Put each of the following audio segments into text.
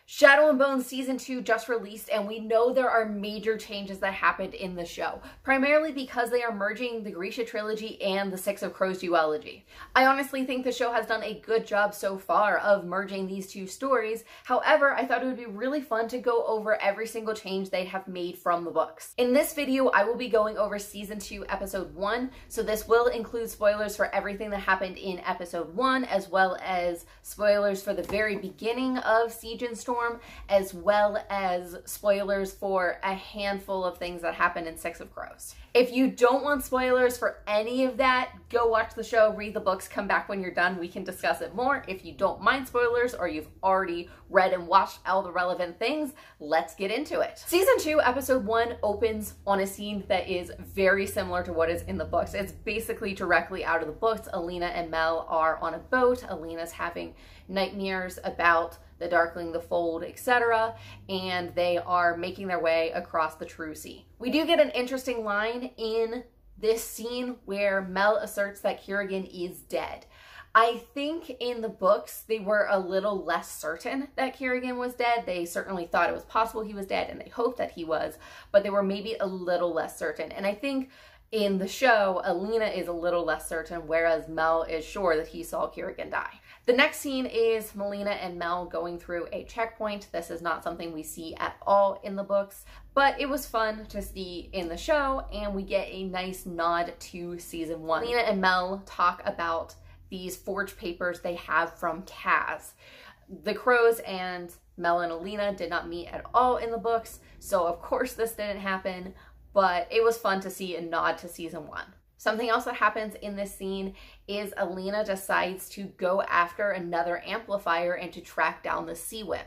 Shadow and Bone Season 2 just released, and we know there are major changes that happened in the show, primarily because they are merging the Grisha trilogy and the Six of Crows duology. I honestly think the show has done a good job so far of merging these two stories. However, I thought it would be really fun to go over every single change they have made from the books. In this video, I will be going over Season 2, Episode 1, so this will include spoilers for everything that happened in Episode 1, as well as spoilers for the very beginning of Siege and Storm, as well as spoilers for a handful of things that happened in Six of Crows. If you don't want spoilers for any of that, go watch the show, read the books, come back when you're done. We can discuss it more. If you don't mind spoilers or you've already read and watched all the relevant things, let's get into it. Season 2, Episode 1 opens on a scene that is very similar to what is in the books. It's basically directly out of the books. Alina and Mel are on a boat. Alina's having nightmares about the Darkling, the Fold, etc., and they are making their way across the True Sea. We do get an interesting line in this scene where Mel asserts that Kirigan is dead. I think in the books they were a little less certain that Kirigan was dead. They certainly thought it was possible he was dead and they hoped that he was, but they were maybe a little less certain. And I think in the show, Alina is a little less certain, whereas Mel is sure that he saw Kirigan die. The next scene is Melina and Mel going through a checkpoint. This is not something we see at all in the books, but it was fun to see in the show, and we get a nice nod to Season 1. Melina and Mel talk about these forged papers they have from Kaz. The Crows and Mel and Alina did not meet at all in the books, so of course this didn't happen, but it was fun to see a nod to Season 1. Something else that happens in this scene is Alina decides to go after another amplifier and to track down the Sea Whip.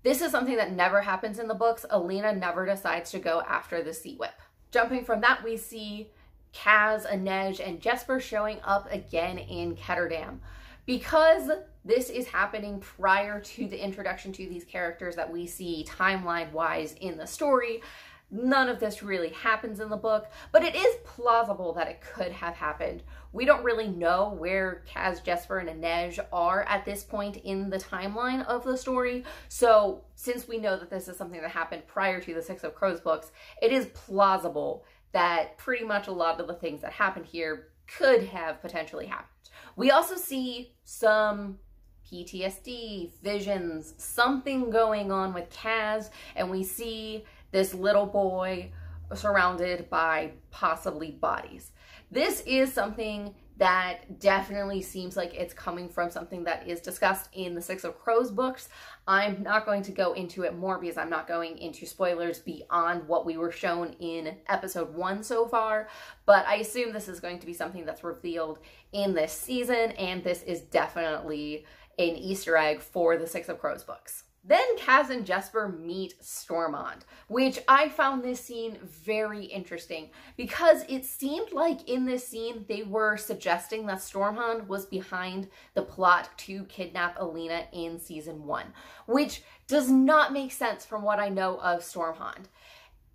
This is something that never happens in the books. Alina never decides to go after the Sea Whip. Jumping from that, we see Kaz, Inej, and Jesper showing up again in Ketterdam. Because this is happening prior to the introduction to these characters that we see timeline-wise in the story, none of this really happens in the book, but it is plausible that it could have happened. We don't really know where Kaz, Jesper, and Inej are at this point in the timeline of the story, so since we know that this is something that happened prior to the Six of Crows books, it is plausible that pretty much a lot of the things that happened here could have potentially happened. We also see some PTSD, visions, something going on with Kaz, and we see this little boy surrounded by possibly bodies. This is something that definitely seems like it's coming from something that is discussed in the Six of Crows books. I'm not going to go into it more because I'm not going into spoilers beyond what we were shown in Episode 1 so far, but I assume this is going to be something that's revealed in this season, and this is definitely an Easter egg for the Six of Crows books. Then Kaz and Jesper meet Stormont, which I found this scene very interesting because it seemed like in this scene they were suggesting that Stormont was behind the plot to kidnap Alina in Season 1, which does not make sense from what I know of Stormont.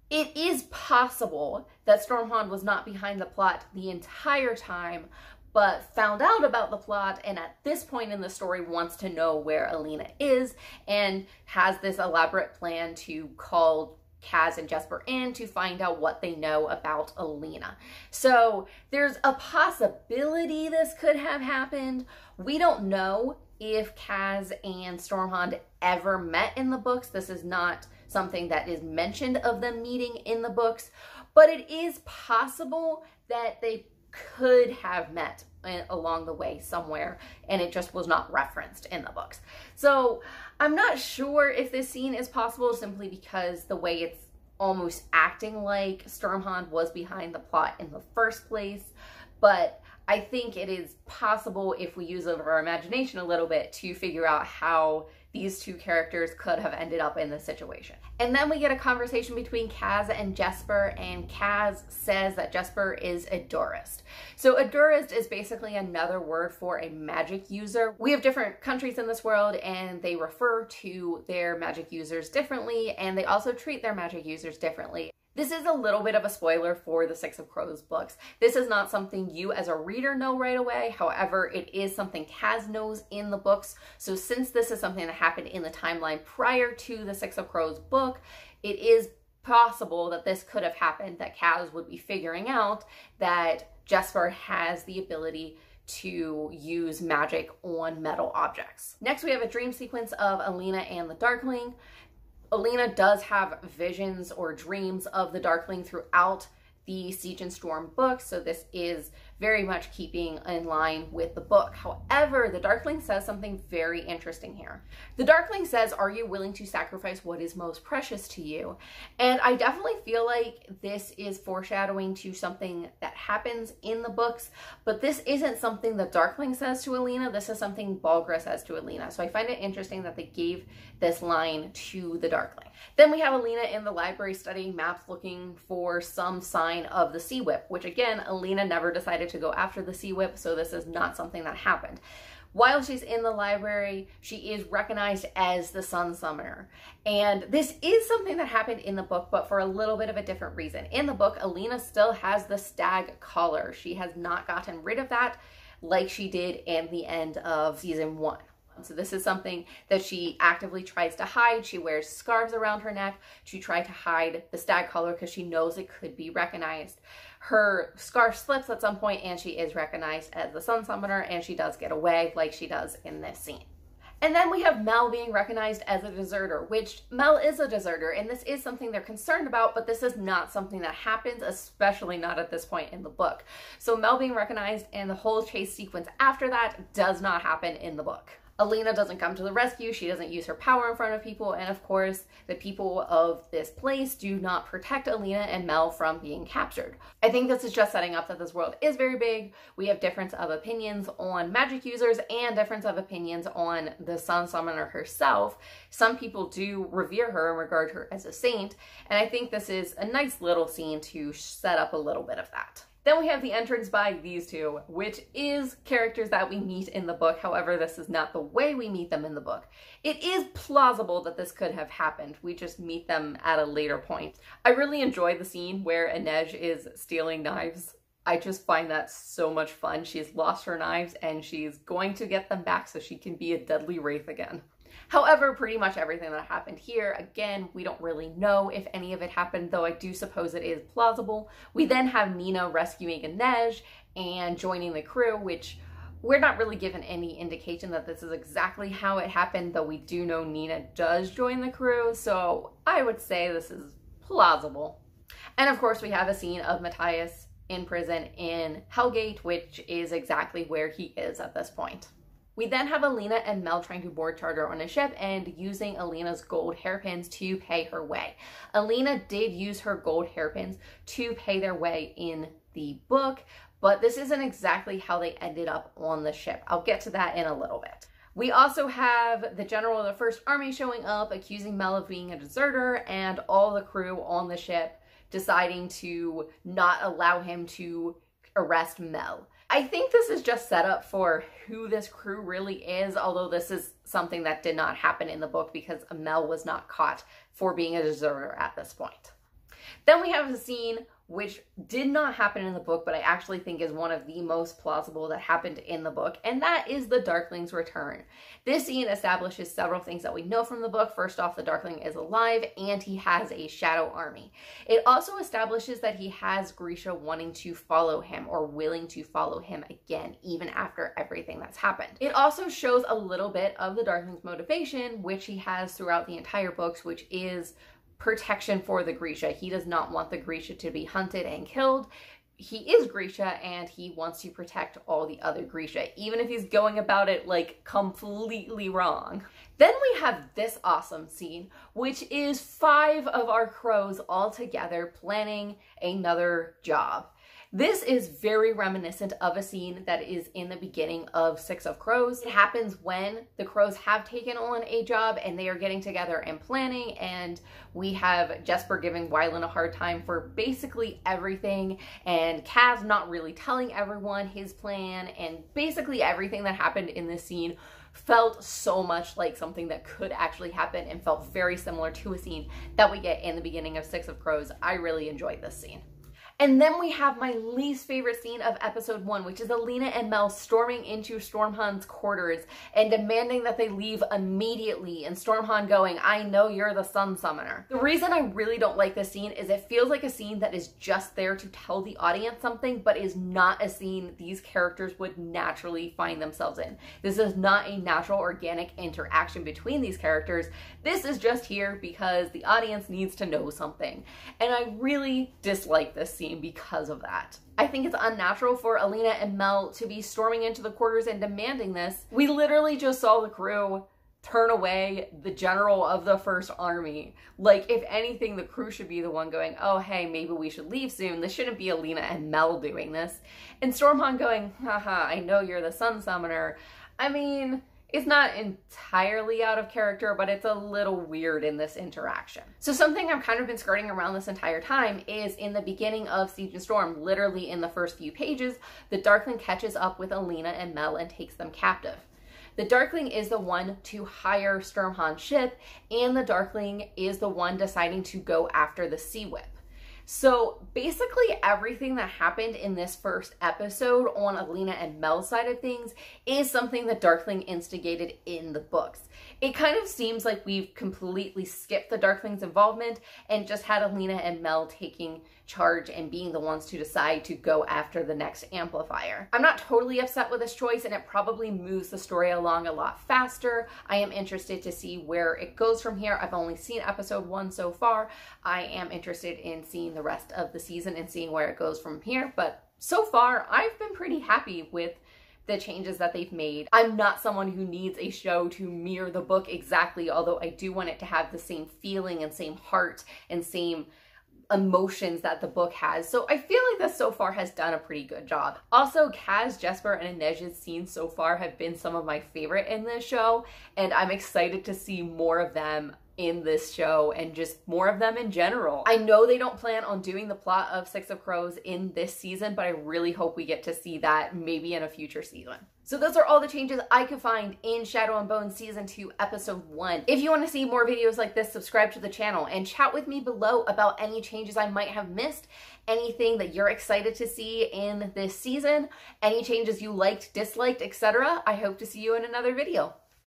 It is possible that Stormont was not behind the plot the entire time, but found out about the plot and at this point in the story wants to know where Alina is and has this elaborate plan to call Kaz and Jesper in to find out what they know about Alina. So there's a possibility this could have happened. We don't know if Kaz and Stormont ever met in the books. This is not something that is mentioned of them meeting in the books, but it is possible that they could have met along the way somewhere and it just was not referenced in the books. So I'm not sure if this scene is possible simply because the way it's almost acting like Stormont was behind the plot in the first place, but I think it is possible if we use our imagination a little bit to figure out how these two characters could have ended up in this situation. And then we get a conversation between Kaz and Jesper, and Kaz says that Jesper is a Durist. So a Durist is basically another word for a magic user. We have different countries in this world and they refer to their magic users differently, and they also treat their magic users differently. This is a little bit of a spoiler for the Six of Crows books. This is not something you as a reader know right away. However, it is something Kaz knows in the books. So since this is something that happened in the timeline prior to the Six of Crows book, it is possible that this could have happened, that Kaz would be figuring out that Jesper has the ability to use magic on metal objects. Next, we have a dream sequence of Alina and the Darkling. Alina does have visions or dreams of the Darkling throughout the Siege and Storm book, so this is very much keeping in line with the book. However, the Darkling says something very interesting here. The Darkling says, "Are you willing to sacrifice what is most precious to you?" And I definitely feel like this is foreshadowing to something that happens in the books, but this isn't something the Darkling says to Alina. This is something Balgra says to Alina. So I find it interesting that they gave this line to the Darkling. Then we have Alina in the library studying maps, looking for some sign of the Sea Whip, which again, Alina never decided to go after the Sea Whip, so this is not something that happened. While she's in the library, she is recognized as the Sun Summoner. And this is something that happened in the book, but for a little bit of a different reason. In the book, Alina still has the stag collar. She has not gotten rid of that like she did in the end of season 1. So this is something that she actively tries to hide. She wears scarves around her neck to try to hide the stag collar because she knows it could be recognized. Her scarf slips at some point and she is recognized as the Sun Summoner, and she does get away like she does in this scene. And then we have Mel being recognized as a deserter, which Mel is a deserter, and this is something they're concerned about, but this is not something that happens, especially not at this point in the book. So Mel being recognized and the whole chase sequence after that does not happen in the book. Alina doesn't come to the rescue, she doesn't use her power in front of people, and of course, the people of this place do not protect Alina and Mel from being captured. I think this is just setting up that this world is very big. We have difference of opinions on magic users and difference of opinions on the Sun Summoner herself. Some people do revere her and regard her as a saint, and I think this is a nice little scene to set up a little bit of that. Then we have the entrance by these two, which is characters that we meet in the book. However, this is not the way we meet them in the book. It is plausible that this could have happened. We just meet them at a later point. I really enjoy the scene where Inej is stealing knives. I just find that so much fun. She's lost her knives and she's going to get them back so she can be a deadly wraith again. However, pretty much everything that happened here, again, we don't really know if any of it happened, though I do suppose it is plausible. We then have Nina rescuing Inej and joining the crew, which we're not really given any indication that this is exactly how it happened, though we do know Nina does join the crew, so I would say this is plausible. And of course, we have a scene of Matthias in prison in Hellgate, which is exactly where he is at this point. We then have Alina and Mel trying to board charter on a ship and using Alina's gold hairpins to pay her way. Alina did use her gold hairpins to pay their way in the book, but this isn't exactly how they ended up on the ship. I'll get to that in a little bit. We also have the general of the First Army showing up, accusing Mel of being a deserter, and all the crew on the ship deciding to not allow him to arrest Mel. I think this is just set up for who this crew really is, although this is something that did not happen in the book because Mel was not caught for being a deserter at this point. Then we have a scene which did not happen in the book, but I actually think is one of the most plausible that happened in the book, and that is the Darklings Return. This scene establishes several things that we know from the book. First off, the Darkling is alive, and he has a shadow army. It also establishes that he has Grisha wanting to follow him, or willing to follow him again, even after everything that's happened. It also shows a little bit of the Darkling's motivation, which he has throughout the entire books, which is protection for the Grisha. He does not want the Grisha to be hunted and killed. He is Grisha and he wants to protect all the other Grisha, even if he's going about it like completely wrong. Then we have this awesome scene, which is 5 of our crows all together planning another job. This is very reminiscent of a scene that is in the beginning of Six of Crows. It happens when the crows have taken on a job and they are getting together and planning, and we have Jesper giving Wylan a hard time for basically everything, and Kaz not really telling everyone his plan, and basically everything that happened in this scene felt so much like something that could actually happen and felt very similar to a scene that we get in the beginning of Six of Crows. I really enjoyed this scene. And then we have my least favorite scene of episode 1, which is Alina and Mel storming into Stormhont's quarters and demanding that they leave immediately, and Stormont going, "I know you're the Sun Summoner." The reason I really don't like this scene is it feels like a scene that is just there to tell the audience something, but is not a scene these characters would naturally find themselves in. This is not a natural, organic interaction between these characters. This is just here because the audience needs to know something. And I really dislike this scene because of that. I think it's unnatural for Alina and Mel to be storming into the quarters and demanding this. We literally just saw the crew turn away the general of the First Army. Like, if anything, the crew should be the one going, "Oh, hey, maybe we should leave soon." This shouldn't be Alina and Mel doing this. And Stormont going, "Haha, I know you're the Sun Summoner." I mean, it's not entirely out of character, but it's a little weird in this interaction. So something I've kind of been skirting around this entire time is in the beginning of Siege and Storm, literally in the first few pages, the Darkling catches up with Alina and Mel and takes them captive. The Darkling is the one to hire Stormhont's ship, and the Darkling is the one deciding to go after the Sea Whip. So basically everything that happened in this first episode on Alina and Mel's side of things is something that Darkling instigated in the books. It kind of seems like we've completely skipped the Darkling's involvement and just had Alina and Mel taking charge and being the ones to decide to go after the next amplifier. I'm not totally upset with this choice, and it probably moves the story along a lot faster. I am interested to see where it goes from here. I've only seen episode 1 so far. I am interested in seeing the rest of the season and seeing where it goes from here, but so far I've been pretty happy with the changes that they've made. I'm not someone who needs a show to mirror the book exactly, although I do want it to have the same feeling and same heart and same emotions that the book has. So I feel like this so far has done a pretty good job. Also, Kaz, Jesper, and Inej's scenes so far have been some of my favorite in this show, and I'm excited to see more of them in this show and just more of them in general. I know they don't plan on doing the plot of Six of Crows in this season, but I really hope we get to see that maybe in a future season. So those are all the changes I could find in Shadow and Bone Season 2, Episode 1. If you want to see more videos like this, subscribe to the channel and chat with me below about any changes I might have missed, anything that you're excited to see in this season, any changes you liked, disliked, etc. I hope to see you in another video.